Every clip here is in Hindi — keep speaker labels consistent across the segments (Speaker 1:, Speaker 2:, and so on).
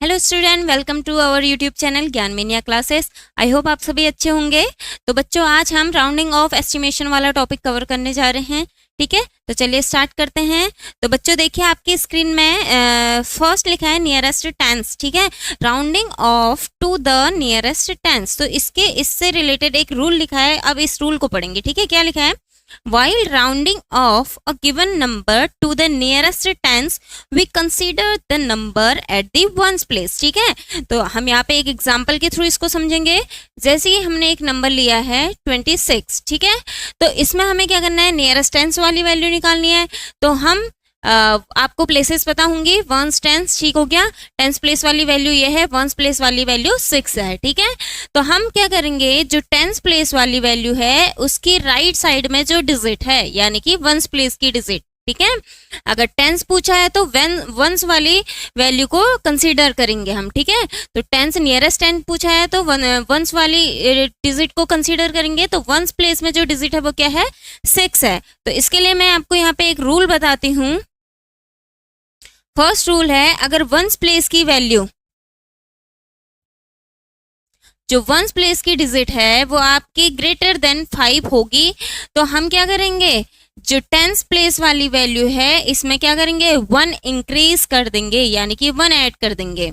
Speaker 1: Hello student, welcome to our YouTube channel Gyan mania classes. I hope आप सभी अच्छे होंगे। तो बच्चों, आज हम राउंडिंग ऑफ एस्टिमेशन वाला टॉपिक कवर करने जा रहे हैं। ठीक है, तो चलिए स्टार्ट करते हैं। तो बच्चों देखिए, आपकी स्क्रीन में फर्स्ट लिखा है नियरेस्ट टेंस। ठीक है, rounding off to the nearest tens. तो इससे रिलेटेड एक रूल लिखा है। अब इस रूल को पढ़ेंगे। ठीक है, क्या लिखा है? While rounding off a given number to the nearest tens, we consider the number at the ones place। ठीक है, तो हम यहाँ पे एक एग्जाम्पल के थ्रू इसको समझेंगे। जैसे कि हमने एक नंबर लिया है 26। ठीक है, तो इसमें हमें क्या करना है? नियरेस्ट टेंस वाली वैल्यू निकालनी है। तो हम आपको प्लेसेस पता होंगी, वंस टेंस। ठीक हो गया, टेंस प्लेस वाली वैल्यू ये है, वंस प्लेस वाली वैल्यू 6 है। ठीक है, तो हम क्या करेंगे, जो टेंस प्लेस वाली वैल्यू है उसकी राइट साइड में जो डिजिट है, यानी कि वंस प्लेस की डिजिट। ठीक है, अगर टेंस पूछा है तो वंस वाली वैल्यू को कंसीडर करेंगे हम। ठीक है, तो टेंस नियरेस्ट टेंस पूछा है तो वंस वाली डिजिट को कंसीडर करेंगे। तो वंस प्लेस में जो डिजिट है वो क्या है? 6 है। तो इसके लिए मैं आपको यहाँ पे एक रूल बताती हूँ। फर्स्ट रूल है, अगर वंस प्लेस की वैल्यू, जो वंस प्लेस की डिजिट है वो आपकी ग्रेटर देन 5 होगी, तो हम क्या करेंगे, जो टेंस प्लेस वाली वैल्यू है इसमें क्या करेंगे, 1 इंक्रीज कर देंगे, यानी कि 1 ऐड कर देंगे।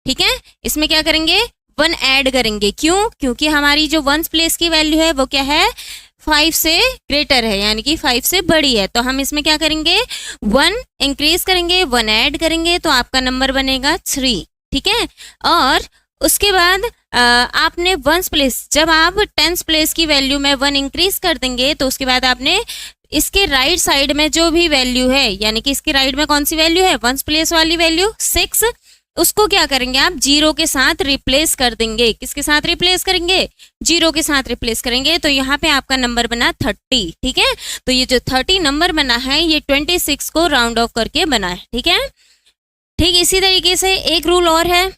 Speaker 1: ठीक है, इसमें क्या करेंगे, 1 ऐड करेंगे। क्यों? क्योंकि हमारी जो वंस प्लेस की वैल्यू है वो क्या है? 5 से ग्रेटर है, यानी कि 5 से बड़ी है। तो हम इसमें क्या करेंगे, 1 इंक्रीज करेंगे, 1 ऐड करेंगे, तो आपका नंबर बनेगा 3। ठीक है, और उसके बाद आपने वंस प्लेस, जब आप टेंस प्लेस की वैल्यू में 1 इंक्रीज कर देंगे तो उसके बाद आपने इसके राइट साइड में जो भी वैल्यू है, यानी कि इसके राइट में कौन सी वैल्यू है? वंस प्लेस वाली वैल्यू 6, उसको क्या करेंगे आप? 0 के साथ रिप्लेस कर देंगे। किसके साथ रिप्लेस करेंगे? 0 के साथ रिप्लेस करेंगे। तो यहाँ पे आपका नंबर बना 30। ठीक है, तो ये जो 30 नंबर बना है ये 26 को राउंड ऑफ करके बना है। ठीक है, ठीक इसी तरीके से एक रूल और है।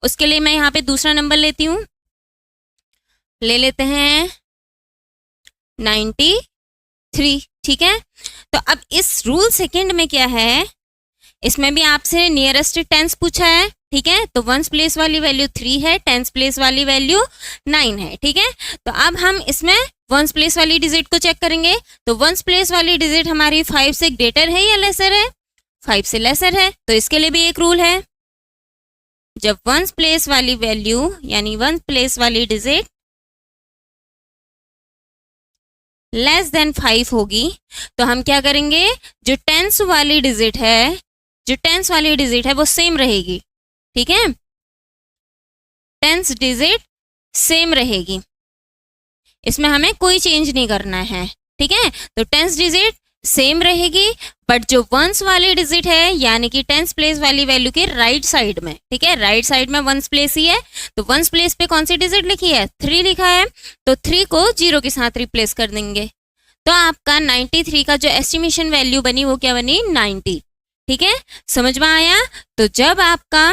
Speaker 1: उसके लिए मैं यहाँ पे दूसरा नंबर लेती हूँ, ले लेते हैं 93। ठीक है, तो अब इस रूल सेकंड में क्या है, इसमें भी आपसे नियरेस्ट टेंस पूछा है। ठीक है, तो वंस प्लेस वाली वैल्यू 3 है, टेंस प्लेस वाली वैल्यू 9 है। ठीक है, तो अब हम इसमें वंस प्लेस वाली डिजिट को चेक करेंगे। तो वंस प्लेस वाली डिजिट हमारी 5 से ग्रेटर है या लेसर है? 5 से लेसर है। तो इसके लिए भी एक रूल है, जब वंस प्लेस वाली वैल्यू यानी वंस प्लेस वाली डिजिट लेस देन 5 होगी तो हम क्या करेंगे, जो टेंस वाली डिजिट है, जो टेंस वाली डिजिट है वो सेम रहेगी। ठीक है, टेंस डिजिट सेम रहेगी, इसमें हमें कोई चेंज नहीं करना है। ठीक है, तो टेंस डिजिट सेम रहेगी, बट जो वंस वाली डिजिट है यानी कि टेंस प्लेस वाली वैल्यू के राइट साइड में, ठीक है, राइट साइड में वंस प्लेस ही है, तो वंस प्लेस पे कौन सी डिजिट लिखी है? 3 लिखा है, तो 3 को 0 के साथ रिप्लेस कर देंगे। तो आपका 93 का जो एस्टिमेशन वैल्यू बनी वो क्या बनी? 90। ठीक है, समझ में आया? तो जब आपका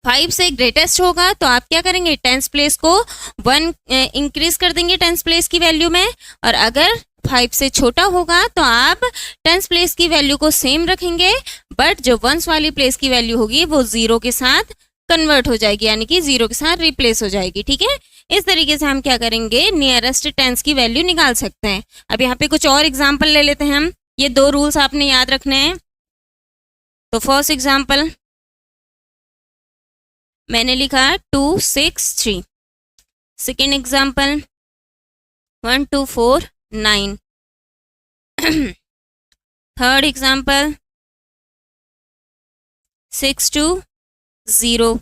Speaker 1: 5 से ग्रेटेस्ट होगा तो आप क्या करेंगे, टेंस प्लेस को 1 इंक्रीज कर देंगे टेंस प्लेस की वैल्यू में, और अगर 5 से छोटा होगा तो आप टेंस प्लेस की वैल्यू को सेम रखेंगे, बट जो वंस वाली प्लेस की वैल्यू होगी वो 0 के साथ कन्वर्ट हो जाएगी, यानी कि 0 के साथ रिप्लेस हो जाएगी। ठीक है, इस तरीके से हम क्या करेंगे, नियरेस्ट टेंस की वैल्यू निकाल सकते हैं। अब यहाँ पे कुछ और एग्जाम्पल ले लेते हैं हम। ये 2 रूल्स आपने याद रखने हैं। तो फर्स्ट एग्जाम्पल मैंने लिखा 263। Second example 1249। Third example 620।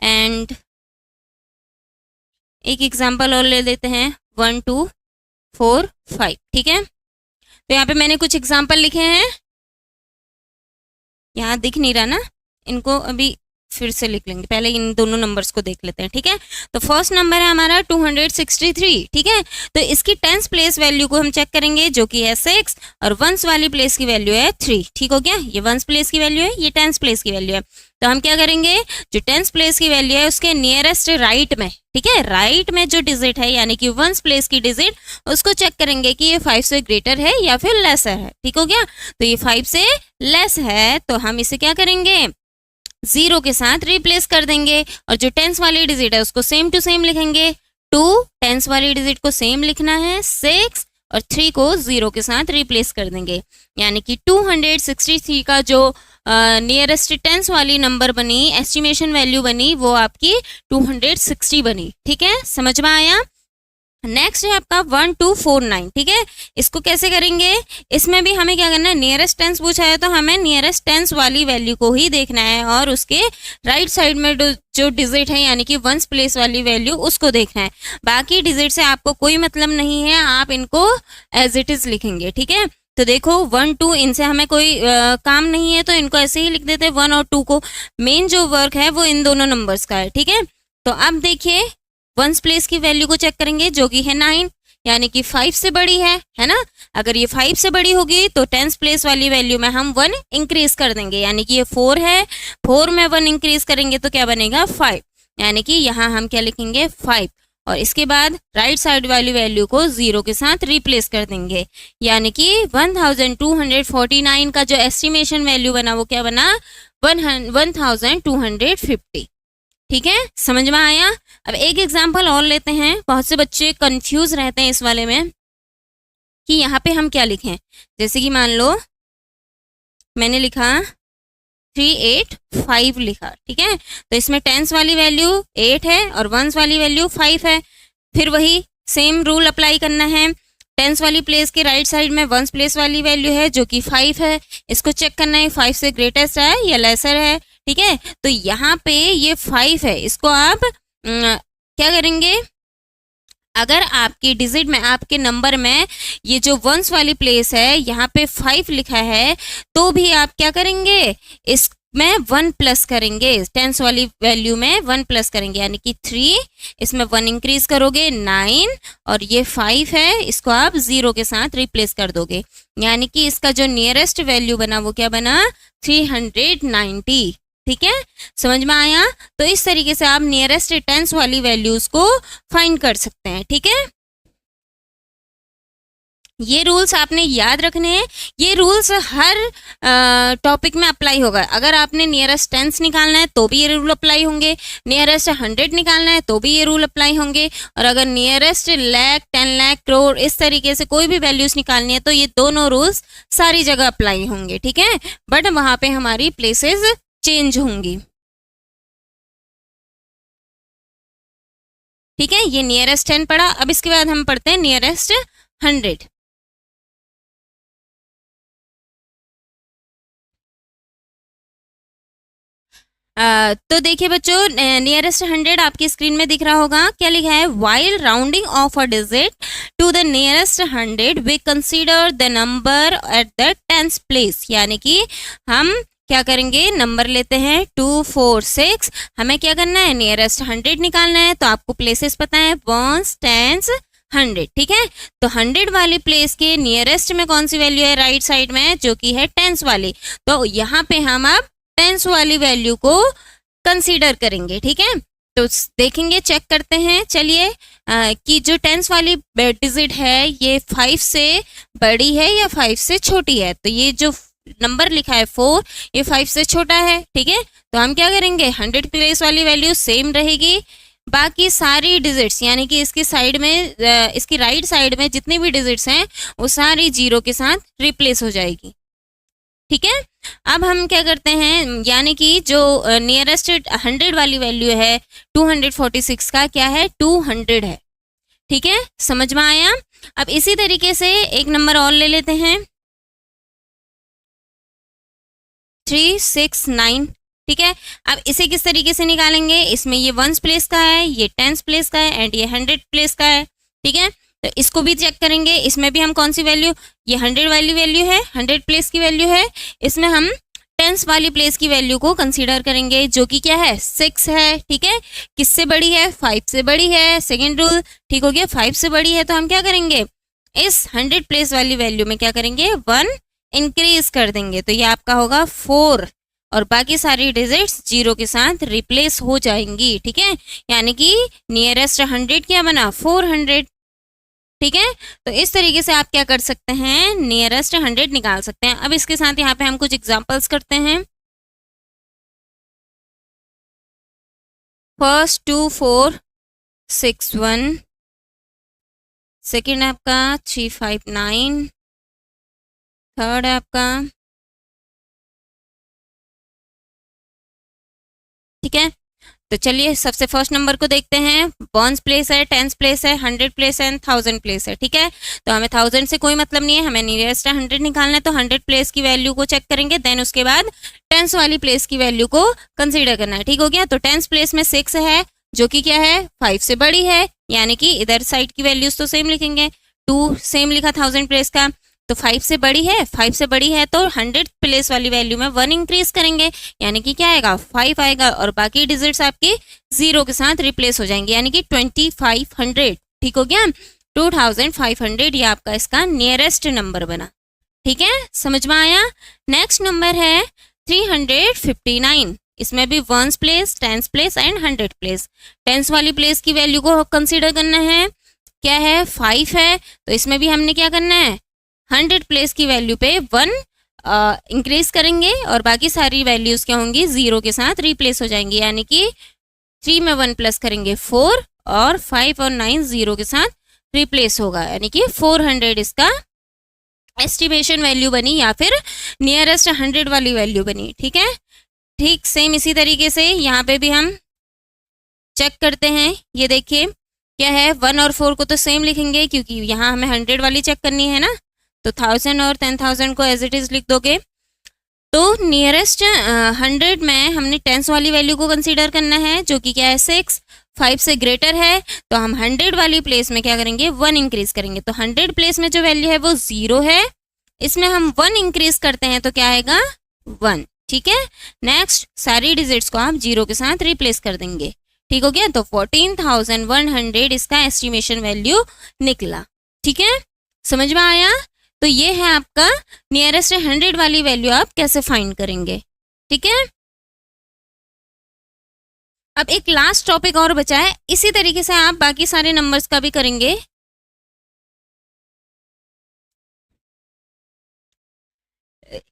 Speaker 1: And एक एग्जाम्पल और ले लेते हैं 1245। ठीक है, तो यहाँ पे मैंने कुछ एग्जाम्पल लिखे हैं, यहाँ दिख नहीं रहा ना, इनको अभी फिर से लिख लेंगे, पहले इन दोनों नंबर्स को देख लेते हैं, ठीक है। तो फर्स्ट नंबर है हमारा 263, ठीक है। तो इसकी टेंस प्लेस वैल्यू को हम चेक करेंगे जो कि है 6 और वंस वाली प्लेस की वैल्यू है 3, ठीक हो गया। ये वंस प्लेस की वैल्यू है, ये टेंस प्लेस की वैल्यू है। तो हम क्या करेंगे, जो टेंस प्लेस की वैल्यू है उसके नियरेस्ट राइट में, ठीक है, राइट में जो डिजिट है यानी कि वंस प्लेस की डिजिट, उसको चेक करेंगे कि ये 5 से ग्रेटर है या फिर लेसर है, ठीक हो गया। तो ये 5 से लेस है तो हम इसे क्या करेंगे, 0 के साथ रिप्लेस कर देंगे और जो टेंस वाली डिजिट है उसको सेम टू सेम लिखेंगे। 2 टेंस वाली डिजिट को सेम लिखना है, 6 और 3 को 0 के साथ रिप्लेस कर देंगे, यानी कि 263 का जो नियरेस्ट टेंस वाली नंबर बनी, एस्टिमेशन वैल्यू बनी, वो आपकी 260 बनी, ठीक है, समझ में आया। नेक्स्ट है आपका 1249, ठीक है। इसको कैसे करेंगे, इसमें भी हमें क्या करना है, नियरेस्ट टेंस पूछा है तो हमें नियरेस्ट टेंस वाली वैल्यू को ही देखना है और उसके राइट साइड में जो डिजिट है यानी कि वंस प्लेस वाली वैल्यू उसको देखना है। बाकी डिजिट से आपको कोई मतलब नहीं है, आप इनको एज इट इज लिखेंगे, ठीक है। तो देखो 1 2 इनसे हमें कोई काम नहीं है तो इनको ऐसे ही लिख देते हैं 1 और 2 को। मेन जो वर्क है वो इन दोनों नंबर्स का है, ठीक है। तो अब देखिए वंस प्लेस की वैल्यू को चेक करेंगे जो कि है 9, यानी कि 5 से बड़ी है ना। अगर ये 5 से बड़ी होगी तो टेंस प्लेस वाली वैल्यू में हम 1 इंक्रीज कर देंगे, यानी कि ये 4 है, 4 में 1 इंक्रीज करेंगे तो क्या बनेगा 5, यानी कि यहाँ हम क्या लिखेंगे 5 और इसके बाद राइट साइड वाली वैल्यू को 0 के साथ रिप्लेस कर देंगे, यानी कि 1249 का जो एस्टिमेशन वैल्यू बना वो क्या बना 1250, ठीक है, समझ में आया। अब एक एग्जांपल और लेते हैं, बहुत से बच्चे कंफ्यूज रहते हैं इस वाले में कि यहाँ पे हम क्या लिखें। जैसे कि मान लो मैंने लिखा 385 लिखा, ठीक है, तो इसमें टेंस वाली वैल्यू 8 है और वंस वाली वैल्यू 5 है। फिर वही सेम रूल अप्लाई करना है, टेंस वाली प्लेस के राइट साइड में वंस प्लेस वाली वैल्यू है जो कि 5 है, इसको चेक करना है 5 से ग्रेटेस्ट है या लेसर है, ठीक है। तो यहाँ पे ये 5 है, इसको आप क्या करेंगे, अगर आपकी डिजिट में आपके नंबर में ये जो वंस वाली प्लेस है यहाँ पे 5 लिखा है तो भी आप क्या करेंगे, इसमें 1 प्लस करेंगे, टेंस वाली वैल्यू में 1 प्लस करेंगे, यानी कि 3, इसमें 1 इंक्रीज करोगे 9 और ये 5 है, इसको आप 0 के साथ रिप्लेस कर दोगे, यानी कि इसका जो नियरेस्ट वैल्यू बना वो क्या बना 390, ठीक है, समझ में आया। तो इस तरीके से आप नियरेस्ट टेंस वाली वैल्यूज को फाइंड कर सकते हैं, ठीक है। ये रूल्स आपने याद रखने हैं, ये रूल्स हर टॉपिक में अप्लाई होगा। अगर आपने नियरेस्ट टेंस निकालना है तो भी ये रूल अप्लाई होंगे, नियरेस्ट 100 निकालना है तो भी ये रूल अप्लाई होंगे, और अगर नियरेस्ट लाख 10 लाख करोड़ इस तरीके से कोई भी वैल्यूज निकालनी है तो ये दोनों रूल्स सारी जगह अप्लाई होंगे, ठीक है, बट वहां पे हमारी प्लेसेस चेंज होंगी, ठीक है। ये नियरेस्ट 10 पढ़ा, अब इसके बाद हम पढ़ते हैं नियरेस्ट 100। तो देखिए बच्चों, नियरेस्ट 100 आपकी स्क्रीन में दिख रहा होगा, क्या लिखा है, while rounding off a digit to the nearest 100 we consider the number at the tens place, यानी कि हम क्या करेंगे, नंबर लेते हैं 2 4 6, हमें क्या करना है नियरेस्ट 100 निकालना है, तो आपको प्लेसेस पता है वंस टेंस 100, ठीक है। तो 100 वाली प्लेस के नियरेस्ट में कौन सी वैल्यू है, राइट साइड में, जो कि है टेंस वाली, तो यहाँ पे हम अब टेंस वाली वैल्यू को कंसीडर करेंगे, ठीक है। तो देखेंगे, चेक करते हैं, चलिए कि जो टेंस वाली डिजिट है ये 5 से बड़ी है या 5 से छोटी है, तो ये जो नंबर लिखा है 4 ये 5 से छोटा है, ठीक है। तो हम क्या करेंगे, 100 प्लेस वाली वैल्यू सेम रहेगी, बाकी सारी डिजिट्स यानी कि इसकी साइड में, इसकी राइट साइड में जितनी भी डिजिट्स हैं वो सारी 0 के साथ रिप्लेस हो जाएगी, ठीक है। अब हम क्या करते हैं, यानी कि जो नियरेस्ट 100 वाली वैल्यू है 246 का क्या है 200 है, ठीक है, समझ में आया। अब इसी तरीके से एक नंबर और ले लेते हैं 369, ठीक है। अब इसे किस तरीके से निकालेंगे, इसमें ये वंस प्लेस का है, ये टेंस प्लेस का है एंड ये 100 प्लेस का है, ठीक है। तो इसको भी चेक करेंगे, इसमें भी हम कौन सी वैल्यू, ये 100 वाली वैल्यू है, 100 प्लेस की वैल्यू है, इसमें हम टेंस वाली प्लेस की वैल्यू को कंसीडर करेंगे, जो कि क्या है 6 है, ठीक है। किससे बड़ी है? 5 से बड़ी है। सेकेंड रूल, ठीक हो गया, 5 से बड़ी है तो हम क्या करेंगे, इस 100 प्लेस वाली वैल्यू में क्या करेंगे, 1 इंक्रीज कर देंगे, तो ये आपका होगा 4 और बाकी सारी डिजिट्स 0 के साथ रिप्लेस हो जाएंगी, ठीक है। यानी कि नियरेस्ट 100 क्या बना, 400, ठीक है। तो इस तरीके से आप क्या कर सकते हैं, नियरेस्ट 100 निकाल सकते हैं। अब इसके साथ यहाँ पे हम कुछ एग्जांपल्स करते हैं। फर्स्ट 2461, सेकेंड आपका 359, थर्ड आपका, ठीक है। तो चलिए सबसे फर्स्ट नंबर को देखते हैं। वंस प्लेस है, टेंस प्लेस है, 100 प्लेस है, 1000 प्लेस है, ठीक है। तो हमें 1000 से कोई मतलब नहीं है, हमें नियरेस्ट 100 निकालना है। तो 100 प्लेस की वैल्यू को चेक करेंगे, देन उसके बाद टेंस वाली प्लेस की वैल्यू को कंसीडर करना है, ठीक हो गया। तो टेंस प्लेस में 6 है, जो कि क्या है 5 से बड़ी है, यानी कि इधर साइड की वैल्यूज तो सेम लिखेंगे। 2 सेम लिखा 1000 प्लेस का, तो 5 से बड़ी है, 5 से बड़ी है तो 100 प्लेस वाली वैल्यू में 1 इंक्रीज करेंगे, यानी कि क्या आएगा 5 आएगा और बाकी डिजिट्स आपके 0 के साथ रिप्लेस हो जाएंगे, यानी कि 2500, ठीक हो गया। 2500 ये आपका इसका नियरेस्ट नंबर बना, ठीक है, समझ में आया। नेक्स्ट नंबर है 359, इसमें भी ones place, tens place and 100 place. Tens वाली प्लेस की वैल्यू को कंसीडर करना है, क्या है 5 है, तो इसमें भी हमने क्या करना है 100 प्लेस की वैल्यू पे 1 इंक्रीज करेंगे और बाकी सारी वैल्यूज क्या होंगी 0 के साथ रिप्लेस हो जाएंगी, यानी कि 3 में 1 प्लस करेंगे 4 और 5 और 9 0 के साथ रिप्लेस होगा, यानी कि 400 इसका एस्टिमेशन वैल्यू बनी या फिर नियरेस्ट 100 वाली वैल्यू बनी, ठीक है। ठीक सेम इसी तरीके से यहाँ पे भी हम चेक करते हैं। ये देखिए क्या है, 1 और 4 को तो सेम लिखेंगे क्योंकि यहाँ हमें 100 वाली चेक करनी है ना, तो 1000 और 10,000 को एज इट इज लिख दोगे। तो नियरेस्ट 100 में हमने टेंस वाली वैल्यू को कंसीडर करना है, जो कि क्या है 6, 5 से ग्रेटर है, तो हम 100 वाली प्लेस में क्या करेंगे 1 इंक्रीज करेंगे। तो 100 प्लेस में जो वैल्यू है वो 0 है, इसमें हम 1 इंक्रीज करते हैं तो क्या आएगा 1, ठीक है। नेक्स्ट सारी डिजिट्स को आप 0 के साथ रिप्लेस कर देंगे, ठीक हो गया। तो 14,100 इसका एस्टिमेशन वैल्यू निकला, ठीक है, समझ में आया। तो ये है आपका नियरेस्ट 100 वाली वैल्यू आप कैसे फाइंड करेंगे, ठीक है। अब एक लास्ट टॉपिक और बचा है, इसी तरीके से आप बाकी सारे नंबर्स का भी करेंगे।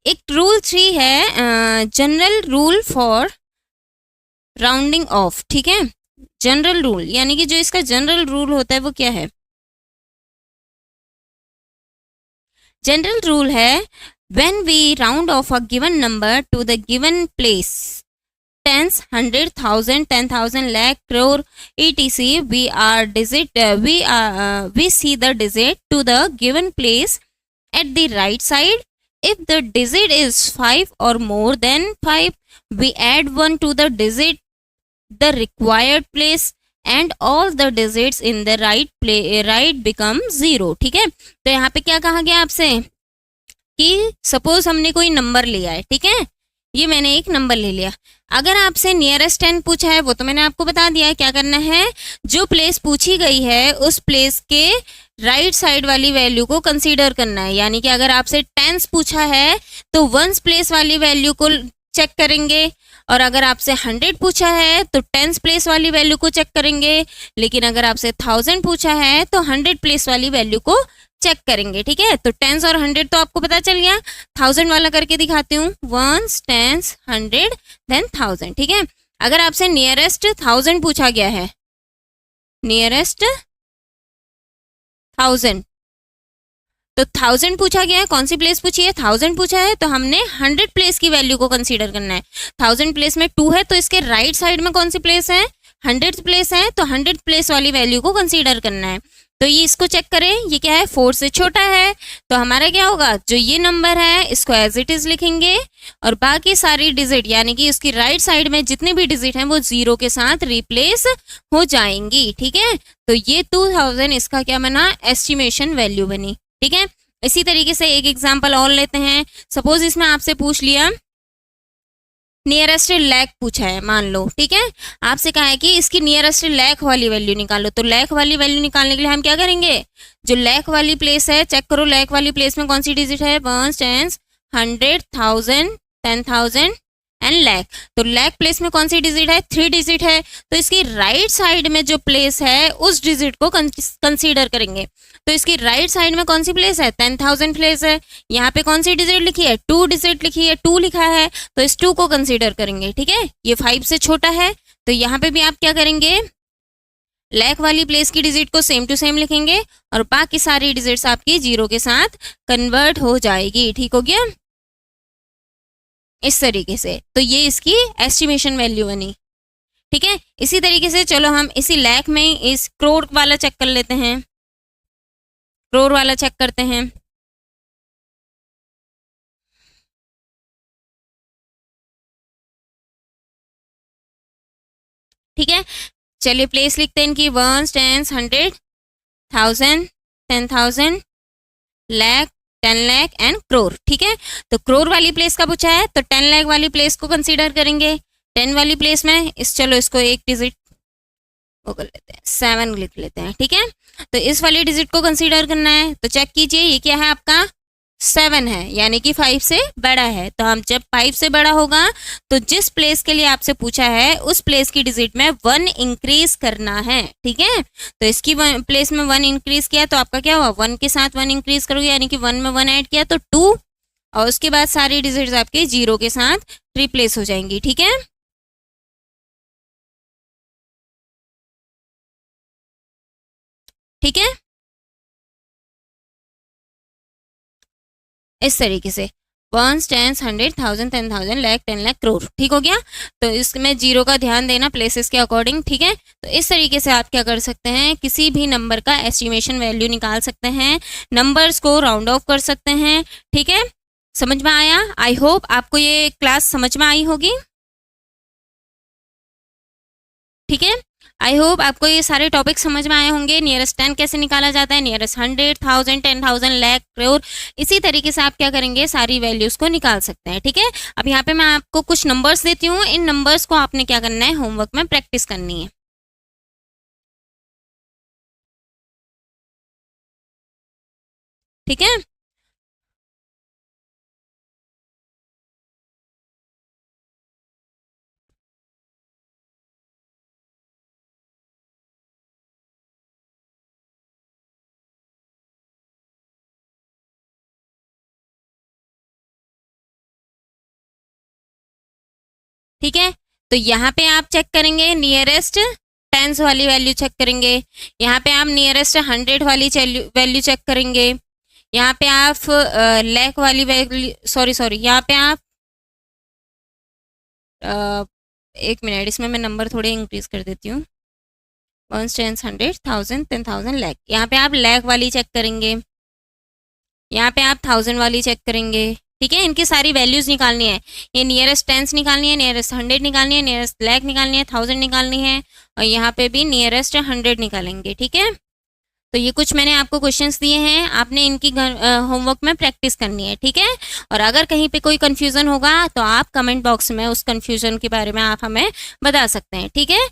Speaker 1: एक रूल 3 है, general rule for rounding off, ठीक है। जनरल रूल यानी कि जो इसका जनरल रूल होता है वो क्या है, जनरल रूल है when we round off a given number to the given place, tens, 100, 1000, 10,000, lakh, crore, etc. We see the digit to the given place at the right side. If the digit is 5 or more than 5, we add 1 to the digit the required place and all the digits in the right become 0, ठीक है। तो यहाँ पे क्या कहा गया आपसे कि सपोज हमने कोई नंबर लिया है, ठीक है, ये मैंने एक नंबर ले लिया। अगर आपसे नियरेस्ट 10 पूछा है वो तो मैंने आपको बता दिया है क्या करना है, जो प्लेस पूछी गई है उस प्लेस के राइट साइड वाली वैल्यू को कंसीडर करना है। यानी कि अगर आपसे टेंस पूछा है तो वंस प्लेस वाली वैल्यू को चेक करेंगे, और अगर आपसे 100 पूछा है तो टेंस प्लेस वाली वैल्यू को चेक करेंगे, लेकिन अगर आपसे 1000 पूछा है तो 100 प्लेस वाली वैल्यू को चेक करेंगे, ठीक है। तो टेंस और 100 तो आपको पता चल गया, 1000 वाला करके दिखाती हूँ, वंस, टेंस, 100 देन 1000, ठीक है। अगर आपसे नियरेस्ट 1000 पूछा गया है, नियरेस्ट 1000, तो 1000 पूछा गया है, कौन सी प्लेस पूछी है 1000 पूछा है, तो हमने 100 प्लेस की वैल्यू को कंसीडर करना है। 1000 प्लेस में 2 है तो इसके राइट साइड में कौन सी प्लेस है 100 प्लेस है, तो 100 प्लेस वाली वैल्यू को कंसीडर करना है। तो ये इसको चेक करें, ये क्या है 4 से छोटा है, तो हमारा क्या होगा, जो ये नंबर है इसको एज इट इज लिखेंगे और बाकी सारी डिजिट यानी कि उसकी राइट साइड में जितने भी डिजिट हैं वो 0 के साथ रिप्लेस हो जाएंगी, ठीक है। तो ये 2000 इसका क्या बना, एस्टिमेशन वैल्यू बनी, ठीक है। इसी तरीके से एक एग्जांपल और लेते हैं। सपोज इसमें आपसे पूछ लिया नियरेस्ट लैक पूछा है मान लो, ठीक है, आपसे कहा है कि इसकी नियरेस्ट लैक वाली वैल्यू निकालो। तो लैक वाली वैल्यू निकालने के लिए हम क्या करेंगे, जो लैक वाली प्लेस है, चेक करो लैक वाली प्लेस में कौन सी डिजिट है, 1, 10, 100, 1000, 10,000 एंड लैक। तो लैक प्लेस में कौन सी डिजिट है, 3 डिजिट है। तो इसकी राइट साइड में जो प्लेस है उस डिजिट को कंसीडर करेंगे। तो इसकी राइट साइड में कौन सी प्लेस है, 10,000 प्लेस है। यहाँ पे कौन सी डिजिट लिखी है, 2 डिजिट लिखी है, 2 लिखा है, तो इस 2 को कंसीडर करेंगे, ठीक है। ये 5 से छोटा है, तो यहाँ पे भी आप क्या करेंगे, लैक वाली प्लेस की डिजिट को सेम टू सेम लिखेंगे और बाकी सारी डिजिट्स आपकी 0 के साथ कन्वर्ट हो जाएगी, ठीक हो गया, इस तरीके से। तो ये इसकी एस्टिमेशन वैल्यू बनी, ठीक है। इसी तरीके से चलो हम इसी लैक में इस करोड़ वाला चेक कर लेते हैं, करोड़ वाला चेक करते हैं। ठीक है, चलिए प्लेस लिखते हैं इनकी, 1, 10, 100, 1000, 10,000, लैक, 10 लाख एंड करोड़, ठीक है। तो करोड़ वाली प्लेस का पूछा है, तो 10 लाख वाली प्लेस को कंसीडर करेंगे। 10 वाली प्लेस में चलो इसको एक डिजिट वो कर लेते हैं, 7 लिख लेते हैं, ठीक है। तो इस वाली डिजिट को कंसीडर करना है, तो चेक कीजिए ये क्या है आपका, 7 है, यानी कि 5 से बड़ा है। तो हम जब 5 से बड़ा होगा तो जिस प्लेस के लिए आपसे पूछा है उस प्लेस की डिजिट में 1 इंक्रीज करना है, ठीक है। तो इसकी प्लेस में 1 इंक्रीज किया तो आपका क्या हुआ, 1 के साथ 1 इंक्रीज करोगे, यानी कि 1 में 1 ऐड किया तो 2, और उसके बाद सारी डिजिट्स आपके 0 के साथ रिप्लेस हो जाएंगी, ठीक है। ठीक है, इस तरीके से 1, 10, 100, 1000, 10,000, लैक, 10 लाख, करोड़, ठीक हो गया। तो इसमें 0 का ध्यान देना प्लेसेस के अकॉर्डिंग, ठीक है। तो इस तरीके से आप क्या कर सकते हैं, किसी भी नंबर का एस्टिमेशन वैल्यू निकाल सकते हैं, नंबर्स को राउंड ऑफ कर सकते हैं, ठीक है। समझ में आया, आई होप आपको ये क्लास समझ में आई होगी, ठीक है। आई होप आपको ये सारे टॉपिक समझ में आए होंगे। नियरेस्ट 10 कैसे निकाला जाता है, नियरेस्ट 100, 1000, 10,000, लैक, करोड़, इसी तरीके से आप क्या करेंगे, सारी वैल्यूज को निकाल सकते हैं, ठीक है। अब यहाँ पे मैं आपको कुछ नंबर्स देती हूँ, इन नंबर्स को आपने क्या करना है, होमवर्क में प्रैक्टिस करनी है, ठीक है। ठीक है, तो यहाँ पे आप चेक करेंगे नियरेस्ट टेंस वाली वैल्यू चेक करेंगे, यहाँ पे आप नियरेस्ट 100 वाली वैल्यू चेक करेंगे, यहाँ पे आप लैक वाली वैल्यू, सॉरी यहाँ पे आप एक मिनट, इसमें मैं नंबर थोड़े इंक्रीज कर देती हूँ, 1, 10, 100, 1000, 10,000, लैक। यहाँ पे आप लैक वाली चेक करेंगे, यहाँ पे आप 1000 वाली चेक करेंगे, ठीक है। इनकी सारी वैल्यूज निकालनी है, ये नियरेस्ट टेंस निकालनी है, नियरेस्ट 100 निकालनी है, नियरेस्ट लैक निकालनी है, 1000 निकालनी है, और यहाँ पे भी नियरेस्ट 100 निकालेंगे, ठीक है। तो ये कुछ मैंने आपको क्वेश्चंस दिए हैं, आपने इनकी होमवर्क में प्रैक्टिस करनी है, ठीक है। और अगर कहीं पे कोई कंफ्यूजन होगा तो आप कमेंट बॉक्स में उस कंफ्यूजन के बारे में आप हमें बता सकते हैं, ठीक है।